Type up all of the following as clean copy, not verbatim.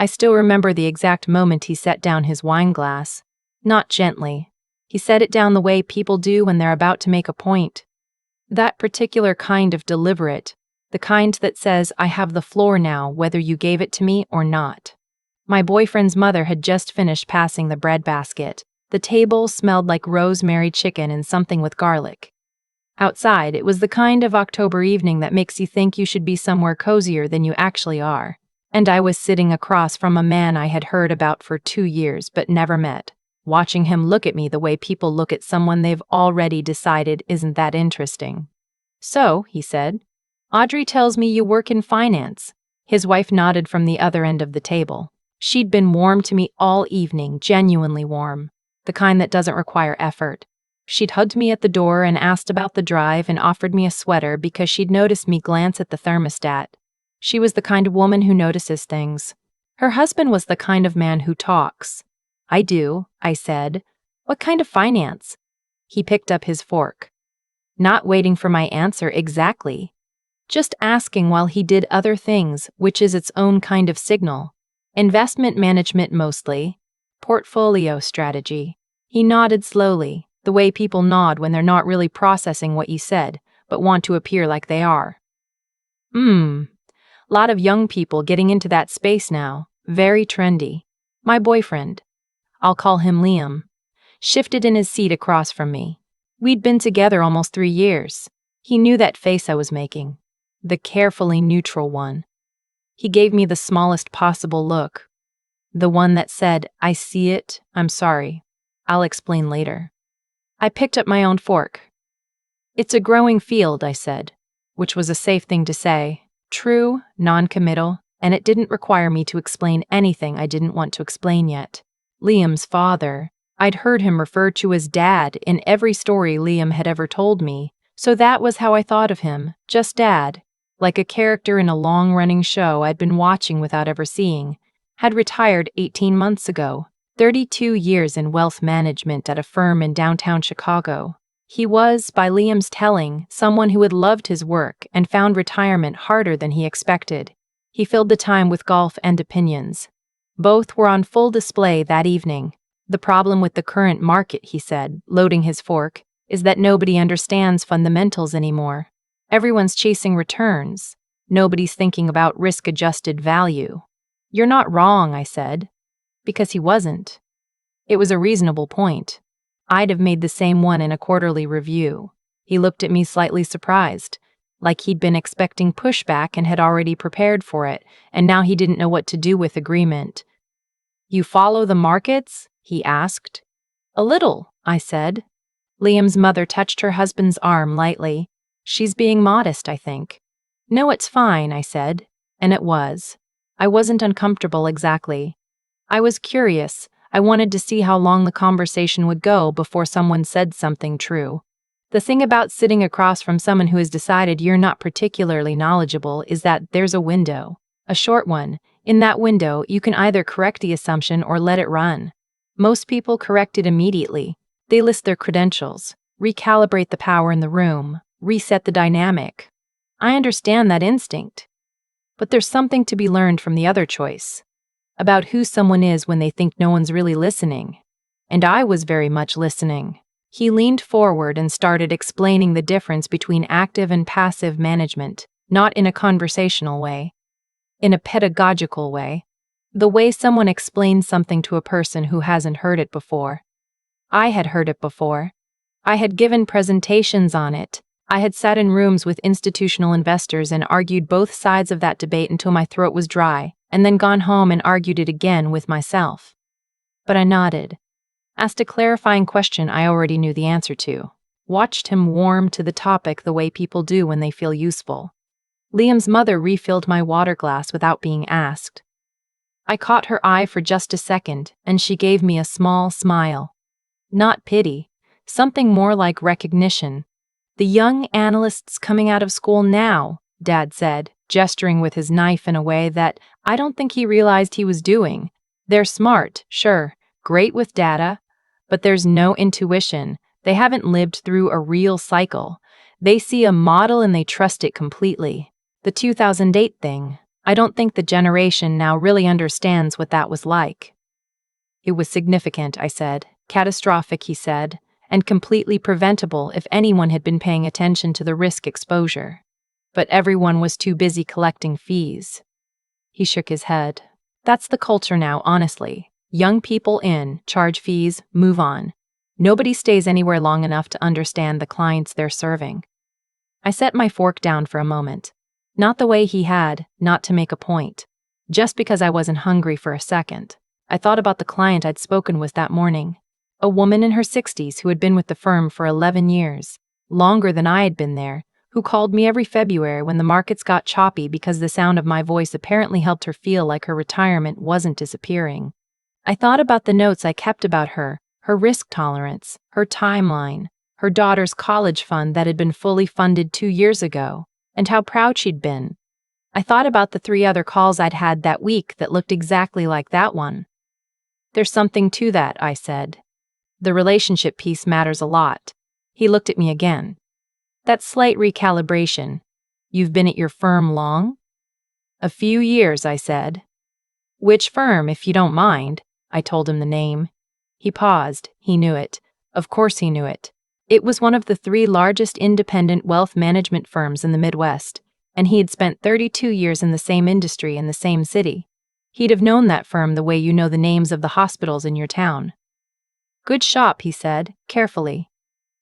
I still remember the exact moment he set down his wine glass. Not gently. He set it down the way people do when they're about to make a point. That particular kind of deliberate, the kind that says, I have the floor now, whether you gave it to me or not. My boyfriend's mother had just finished passing the bread basket. The table smelled like rosemary chicken and something with garlic. Outside, it was the kind of October evening that makes you think you should be somewhere cozier than you actually are. And I was sitting across from a man I had heard about for 2 years but never met, watching him look at me the way people look at someone they've already decided isn't that interesting. So, he said, Audrey tells me you work in finance. His wife nodded from the other end of the table. She'd been warm to me all evening, genuinely warm, the kind that doesn't require effort. She'd hugged me at the door and asked about the drive and offered me a sweater because she'd noticed me glance at the thermostat. She was the kind of woman who notices things. Her husband was the kind of man who talks. I do, I said. What kind of finance? He picked up his fork. Not waiting for my answer exactly. Just asking while he did other things, which is its own kind of signal. Investment management mostly. Portfolio strategy. He nodded slowly, the way people nod when they're not really processing what you said, but want to appear like they are. Lot of young people getting into that space now, very trendy. My boyfriend, I'll call him Liam, shifted in his seat across from me. We'd been together almost 3 years. He knew that face I was making, the carefully neutral one. He gave me the smallest possible look, the one that said, I see it, I'm sorry, I'll explain later. I picked up my own fork. It's a growing field, I said, which was a safe thing to say. True, non-committal, and it didn't require me to explain anything I didn't want to explain yet. Liam's father, I'd heard him referred to as Dad in every story Liam had ever told me, so that was how I thought of him, just Dad, like a character in a long-running show I'd been watching without ever seeing, had retired 18 months ago, 32 years in wealth management at a firm in downtown Chicago. He was, by Liam's telling, someone who had loved his work and found retirement harder than he expected. He filled the time with golf and opinions. Both were on full display that evening. The problem with the current market, he said, loading his fork, is that nobody understands fundamentals anymore. Everyone's chasing returns. Nobody's thinking about risk-adjusted value. You're not wrong, I said, because he wasn't. It was a reasonable point. I'd have made the same one in a quarterly review. He looked at me slightly surprised, like he'd been expecting pushback and had already prepared for it, and now he didn't know what to do with agreement. You follow the markets? He asked. A little, I said. Liam's mother touched her husband's arm lightly. She's being modest, I think. No, it's fine, I said. And it was. I wasn't uncomfortable exactly. I was curious. I wanted to see how long the conversation would go before someone said something true. The thing about sitting across from someone who has decided you're not particularly knowledgeable is that there's a window, a short one. In that window, you can either correct the assumption or let it run. Most people correct it immediately. They list their credentials, recalibrate the power in the room, reset the dynamic. I understand that instinct. But there's something to be learned from the other choice, about who someone is when they think no one's really listening. And I was very much listening. He leaned forward and started explaining the difference between active and passive management, not in a conversational way, in a pedagogical way, the way someone explains something to a person who hasn't heard it before. I had heard it before. I had given presentations on it. I had sat in rooms with institutional investors and argued both sides of that debate until my throat was dry, and then gone home and argued it again with myself. But I nodded, asked a clarifying question I already knew the answer to, watched him warm to the topic the way people do when they feel useful. Liam's mother refilled my water glass without being asked. I caught her eye for just a second, and she gave me a small smile. Not pity, something more like recognition. The young analysts coming out of school now, Dad said, gesturing with his knife in a way that I don't think he realized he was doing. They're smart, sure, great with data, but there's no intuition. They haven't lived through a real cycle. They see a model and they trust it completely. The 2008 thing. I don't think the generation now really understands what that was like. It was significant, I said. Catastrophic, he said, and completely preventable if anyone had been paying attention to the risk exposure. But everyone was too busy collecting fees. He shook his head. That's the culture now, honestly. Young people in, charge fees, move on. Nobody stays anywhere long enough to understand the clients they're serving. I set my fork down for a moment. Not the way he had, not to make a point. Just because I wasn't hungry for a second. I thought about the client I'd spoken with that morning. A woman in her 60s who had been with the firm for 11 years, longer than I had been there, who called me every February when the markets got choppy because the sound of my voice apparently helped her feel like her retirement wasn't disappearing. I thought about the notes I kept about her risk tolerance, her timeline, her daughter's college fund that had been fully funded 2 years ago, and how proud she'd been. I thought about the 3 other calls I'd had that week that looked exactly like that one. There's something to that, I said. The relationship piece matters a lot. He looked at me again. That slight recalibration. You've been at your firm long? A few years, I said. Which firm, if you don't mind? I told him the name. He paused. He knew it. Of course he knew it. It was one of the 3 largest independent wealth management firms in the Midwest, and he had spent 32 years in the same industry in the same city. He'd have known that firm the way you know the names of the hospitals in your town. Good shop, he said, carefully.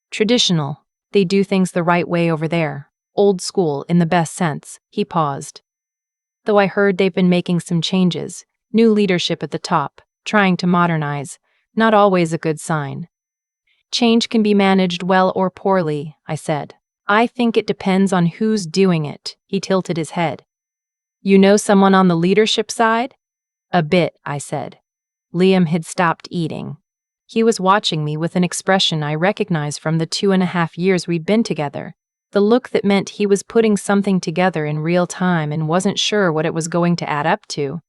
Traditional. They do things the right way over there. Old school, in the best sense. He paused. Though I heard they've been making some changes. New leadership at the top, trying to modernize. Not always a good sign. Change can be managed well or poorly, I said. I think it depends on who's doing it. He tilted his head. You know someone on the leadership side? A bit, I said. Liam had stopped eating. He was watching me with an expression I recognized from the 2.5 years we'd been together. The look that meant he was putting something together in real time and wasn't sure what it was going to add up to.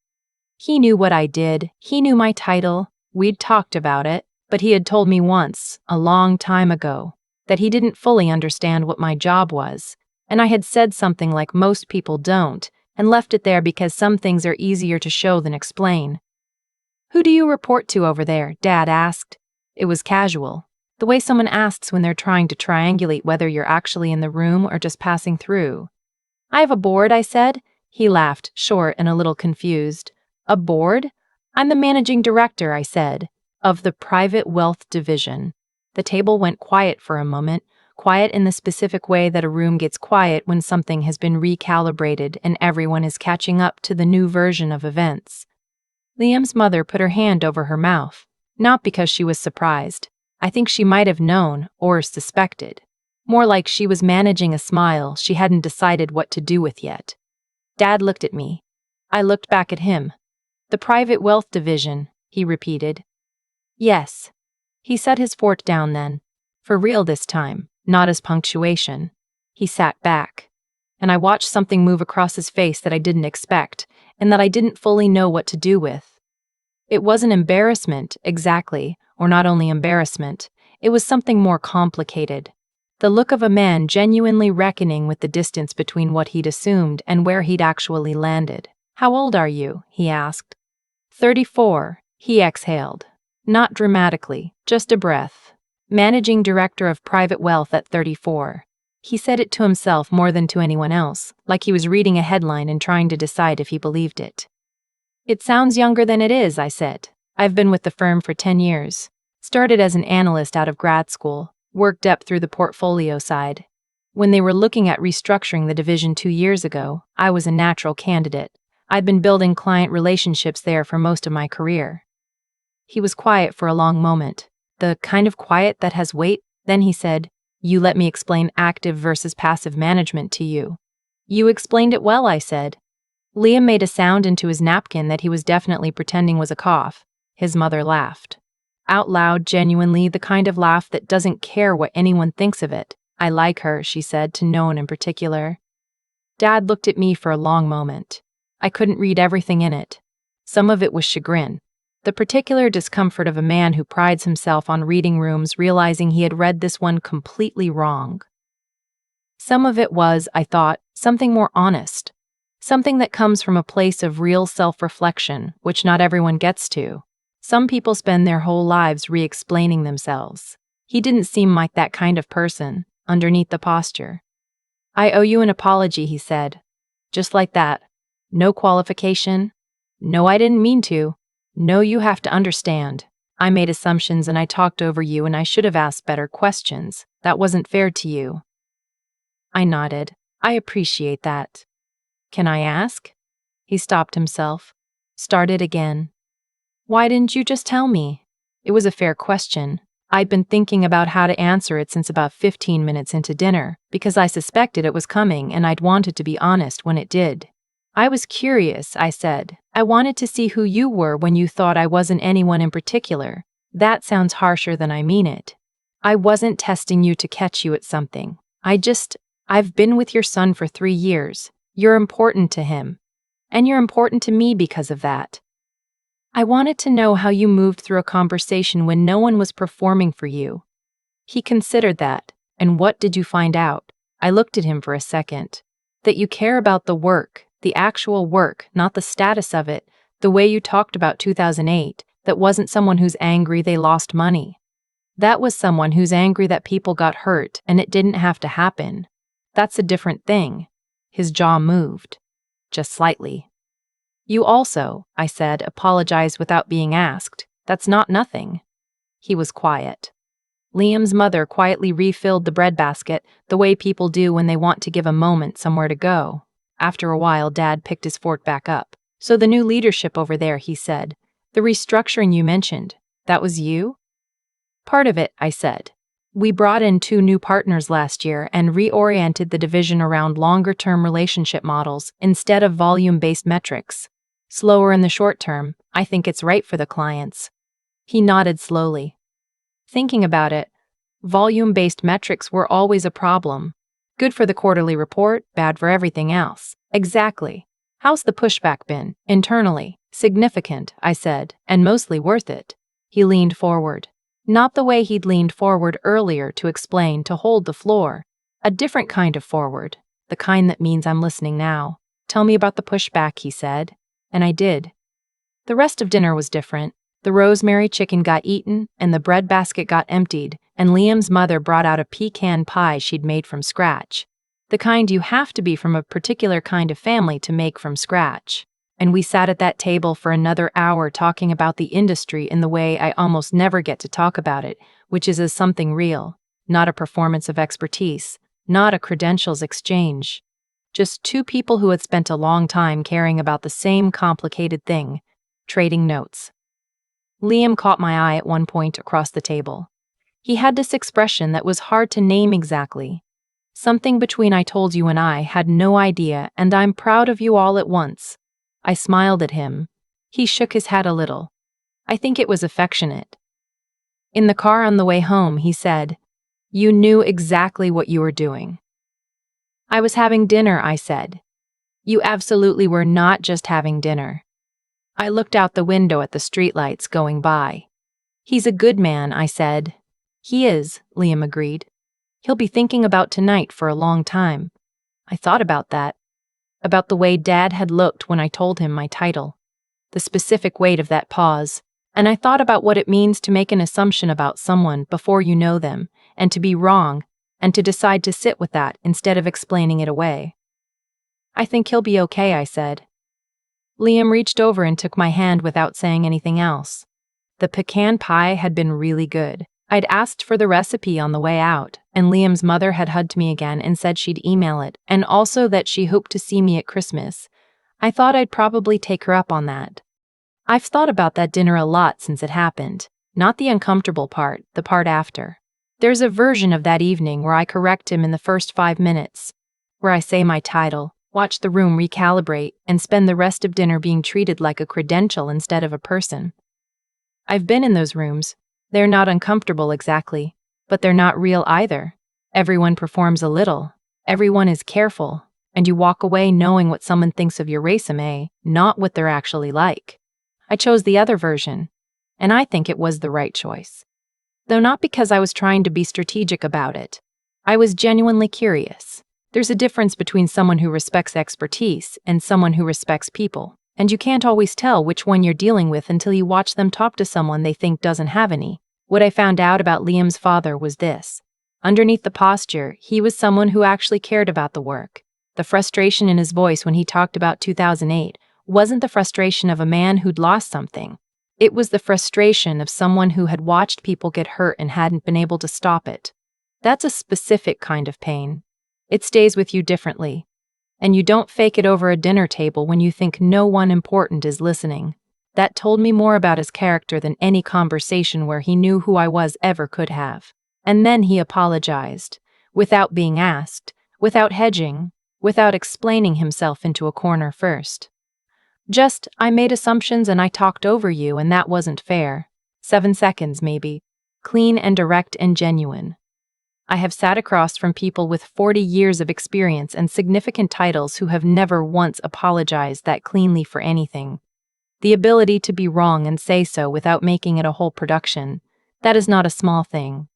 He knew what I did. He knew my title. We'd talked about it, but he had told me once, a long time ago, that he didn't fully understand what my job was, and I had said something like most people don't, and left it there because some things are easier to show than explain. Who do you report to over there? Dad asked. It was casual, the way someone asks when they're trying to triangulate whether you're actually in the room or just passing through. I have a board, I said. He laughed, short and a little confused. A board? I'm the managing director, I said, of the Private Wealth Division. The table went quiet for a moment, quiet in the specific way that a room gets quiet when something has been recalibrated and everyone is catching up to the new version of events. Liam's mother put her hand over her mouth, not because she was surprised. I think she might have known or suspected. More like she was managing a smile she hadn't decided what to do with yet. Dad looked at me. I looked back at him. The Private Wealth Division, he repeated. Yes. He set his fork down then. For real this time, not as punctuation. He sat back. And I watched something move across his face that I didn't expect, and that I didn't fully know what to do with. It wasn't embarrassment, exactly, or not only embarrassment. It was something more complicated. The look of a man genuinely reckoning with the distance between what he'd assumed and where he'd actually landed. How old are you? He asked. 34, he exhaled. Not dramatically, just a breath. Managing director of private wealth at 34. He said it to himself more than to anyone else, like he was reading a headline and trying to decide if he believed it. It sounds younger than it is, I said. I've been with the firm for 10 years. Started as an analyst out of grad school, worked up through the portfolio side. When they were looking at restructuring the division 2 years ago, I was a natural candidate. I'd been building client relationships there for most of my career. He was quiet for a long moment, the kind of quiet that has weight. Then he said, You let me explain active versus passive management to you. You explained it well, I said. Liam made a sound into his napkin that he was definitely pretending was a cough. His mother laughed. Out loud, genuinely, the kind of laugh that doesn't care what anyone thinks of it. I like her, she said, to no one in particular. Dad looked at me for a long moment. I couldn't read everything in it. Some of it was chagrin. The particular discomfort of a man who prides himself on reading rooms realizing he had read this one completely wrong. Some of it was, I thought, something more honest. Something that comes from a place of real self-reflection, which not everyone gets to. Some people spend their whole lives re-explaining themselves. He didn't seem like that kind of person, underneath the posture. "I owe you an apology," he said. Just like that. No qualification. "No, I didn't mean to. No, you have to understand. I made assumptions and I talked over you and I should have asked better questions. That wasn't fair to you." I nodded. "I appreciate that. Can I ask?" He stopped himself. Started again. "Why didn't you just tell me?" It was a fair question. I'd been thinking about how to answer it since about 15 minutes into dinner, because I suspected it was coming and I'd wanted to be honest when it did. "I was curious," I said. "I wanted to see who you were when you thought I wasn't anyone in particular." That sounds harsher than I mean it. "I wasn't testing you to catch you at something. I've been with your son for 3 years. You're important to him. And you're important to me because of that. I wanted to know how you moved through a conversation when no one was performing for you." He considered that. "And what did you find out?" I looked at him for a second. "That you care about the work, the actual work, not the status of it, the way you talked about 2008, that wasn't someone who's angry they lost money. That was someone who's angry that people got hurt and it didn't have to happen. That's a different thing." His jaw moved. Just slightly. "You also," I said, "apologize without being asked. That's not nothing." He was quiet. Liam's mother quietly refilled the breadbasket, the way people do when they want to give a moment somewhere to go. After a while, Dad picked his fork back up. "So the new leadership over there," he said. "The restructuring you mentioned, that was you?" "Part of it," I said. "We brought in 2 new partners last year and reoriented the division around longer-term relationship models instead of volume-based metrics. Slower in the short term, I think it's right for the clients." He nodded slowly. Thinking about it, volume-based metrics were always a problem. Good for the quarterly report, bad for everything else. "Exactly. How's the pushback been, internally?" "Significant," I said, "and mostly worth it." He leaned forward. Not the way he'd leaned forward earlier to explain, to hold the floor. A different kind of forward. The kind that means I'm listening now. "Tell me about the pushback," he said. And I did. The rest of dinner was different. The rosemary chicken got eaten, and the breadbasket got emptied, and Liam's mother brought out a pecan pie she'd made from scratch. The kind you have to be from a particular kind of family to make from scratch. And we sat at that table for another hour talking about the industry in the way I almost never get to talk about it, which is as something real, not a performance of expertise, not a credentials exchange. Just 2 people who had spent a long time caring about the same complicated thing, trading notes. Liam caught my eye at one point across the table. He had this expression that was hard to name exactly. Something between "I told you" and "I had no idea" and "I'm proud of you" all at once. I smiled at him. He shook his head a little. I think it was affectionate. In the car on the way home, he said, "You knew exactly what you were doing." "I was having dinner," I said. "You absolutely were not just having dinner." I looked out the window at the streetlights going by. "He's a good man," I said. "He is," Liam agreed. "He'll be thinking about tonight for a long time." I thought about that. About the way Dad had looked when I told him my title. The specific weight of that pause. And I thought about what it means to make an assumption about someone before you know them, and to be wrong, and to decide to sit with that instead of explaining it away. "I think he'll be okay," I said. Liam reached over and took my hand without saying anything else. The pecan pie had been really good. I'd asked for the recipe on the way out, and Liam's mother had hugged me again and said she'd email it, and also that she hoped to see me at Christmas. I thought I'd probably take her up on that. I've thought about that dinner a lot since it happened. Not the uncomfortable part, the part after. There's a version of that evening where I correct him in the first 5 minutes, where I say my title, watch the room recalibrate, and spend the rest of dinner being treated like a credential instead of a person. I've been in those rooms. They're not uncomfortable exactly, but they're not real either. Everyone performs a little. Everyone is careful, and you walk away knowing what someone thinks of your resume, not what they're actually like. I chose the other version, and I think it was the right choice. Though not because I was trying to be strategic about it. I was genuinely curious. There's a difference between someone who respects expertise and someone who respects people, and you can't always tell which one you're dealing with until you watch them talk to someone they think doesn't have any. What I found out about Liam's father was this. Underneath the posture, he was someone who actually cared about the work. The frustration in his voice when he talked about 2008 wasn't the frustration of a man who'd lost something. It was the frustration of someone who had watched people get hurt and hadn't been able to stop it. That's a specific kind of pain. It stays with you differently. And you don't fake it over a dinner table when you think no one important is listening. That told me more about his character than any conversation where he knew who I was ever could have. And then he apologized, without being asked, without hedging, without explaining himself into a corner first. Just, I made assumptions and I talked over you and that wasn't fair. 7 seconds maybe. Clean and direct and genuine. I have sat across from people with 40 years of experience and significant titles who have never once apologized that cleanly for anything. The ability to be wrong and say so without making it a whole production, that is not a small thing.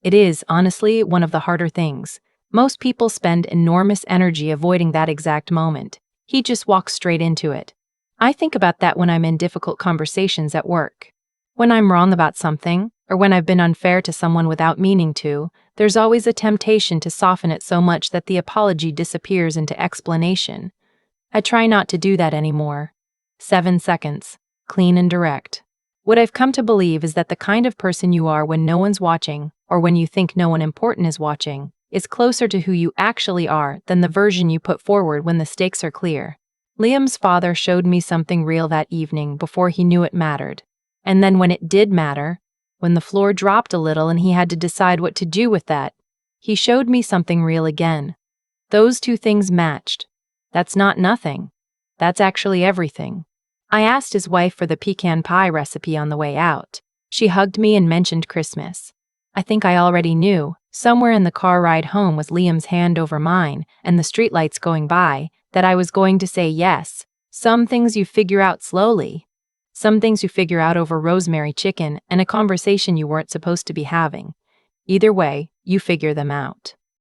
It is, honestly, one of the harder things. Most people spend enormous energy avoiding that exact moment. He just walks straight into it. I think about that when I'm in difficult conversations at work. When I'm wrong about something, or when I've been unfair to someone without meaning to, there's always a temptation to soften it so much that the apology disappears into explanation. I try not to do that anymore. 7 seconds. Clean and direct. What I've come to believe is that the kind of person you are when no one's watching, or when you think no one important is watching, is closer to who you actually are than the version you put forward when the stakes are clear. Liam's father showed me something real that evening before he knew it mattered. And then when it did matter, when the floor dropped a little and he had to decide what to do with that, he showed me something real again. Those two things matched. That's not nothing. That's actually everything. I asked his wife for the pecan pie recipe on the way out. She hugged me and mentioned Christmas. I think I already knew, somewhere in the car ride home was Liam's hand over mine and the streetlights going by, that I was going to say yes. Some things you figure out slowly. Some things you figure out over rosemary chicken and a conversation you weren't supposed to be having. Either way, you figure them out.